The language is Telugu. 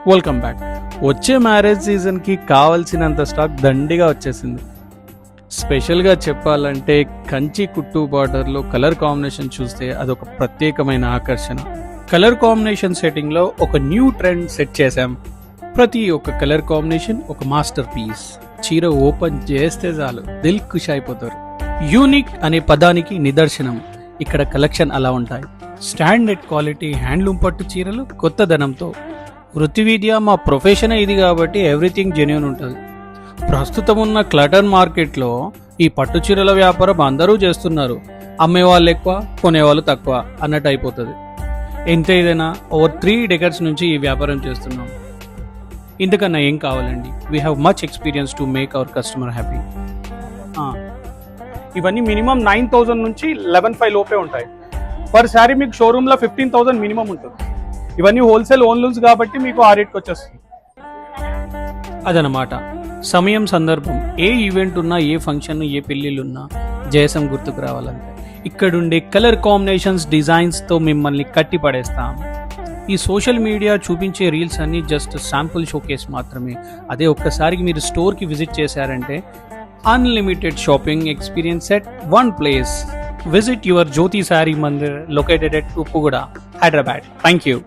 Welcome back. వచ్చే మ్యారేజ్ సీజన్కి కావాల్సినంత స్టాక్ దండిగా వచ్చేసింది. స్పెషల్గా చెప్పాలంటే కంచి కుట్టు బార్డర్లో కలర్ కాంబినేషన్ చూస్తే అదొక ప్రత్యేకమైన ఆకర్షణ. కలర్ కాంబినేషన్ సెట్టింగ్లో ఒక న్యూ ట్రెండ్ సెట్ చేశాం. ప్రతి ఒక్క కలర్ కాంబినేషన్ ఒక మాస్టర్ పీస్. చీర ఓపెన్ చేస్తే చాలు దిల్ ఖుష్ అయిపోతారు. యూనిక్ అనే పదానికి నిదర్శనం. ఇక్కడ కలెక్షన్ అలా ఉంటాయి. స్టాండర్డ్ క్వాలిటీ హ్యాండ్లూమ్ పట్టు చీరలు కొత్తదనంతో. వృత్తివిద్య మా ప్రొఫెషన్ ఇది కాబట్టి ఎవ్రీథింగ్ జెన్యూన్ ఉంటుంది. ప్రస్తుతం ఉన్న క్లటర్ మార్కెట్లో ఈ పట్టు చీరల వ్యాపారం అందరూ చేస్తున్నారు. అమ్మేవాళ్ళు ఎక్కువ, కొనేవాళ్ళు తక్కువ అన్నట్టు అయిపోతుంది. ఎంత ఏదైనా ఓవర్ 3 decades నుంచి ఈ వ్యాపారం చేస్తున్నాం. ఇంతకన్నా ఏం కావాలండి? We have much experience to make our customer happy. ఇవన్నీ మినిమం 9,000 నుంచి 11,500 లోపే ఉంటాయి. పర్ శారీ మీకు షోరూంలో 15,000 మినిమం ఉంటుంది. ఇవన్నీ హోల్సేల్ ఓన్ లూన్స్ కాబట్టి మీకు ఆ రేట్కి వచ్చేస్తుంది. అదనమాట. సమయం, సందర్భం, ఏ ఈవెంట్ ఉన్నా, ఏ ఫంక్షన్, ఏ పెళ్ళిళ్ళున్నా జయసం గుర్తుకు రావాలంటే ఇక్కడుండే కలర్ కాంబినేషన్స్, డిజైన్స్తో మిమ్మల్ని కట్టి పడేస్తాం. ఈ సోషల్ మీడియా చూపించే రీల్స్ అన్నీ జస్ట్ శాంపుల్ షోకేస్ మాత్రమే. అదే ఒక్కసారికి మీరు స్టోర్కి విజిట్ చేశారంటే unlimited shopping experience at one place. Visit your Jyoti Saree Mandir located at Uppugoda, Hyderabad. Thank you.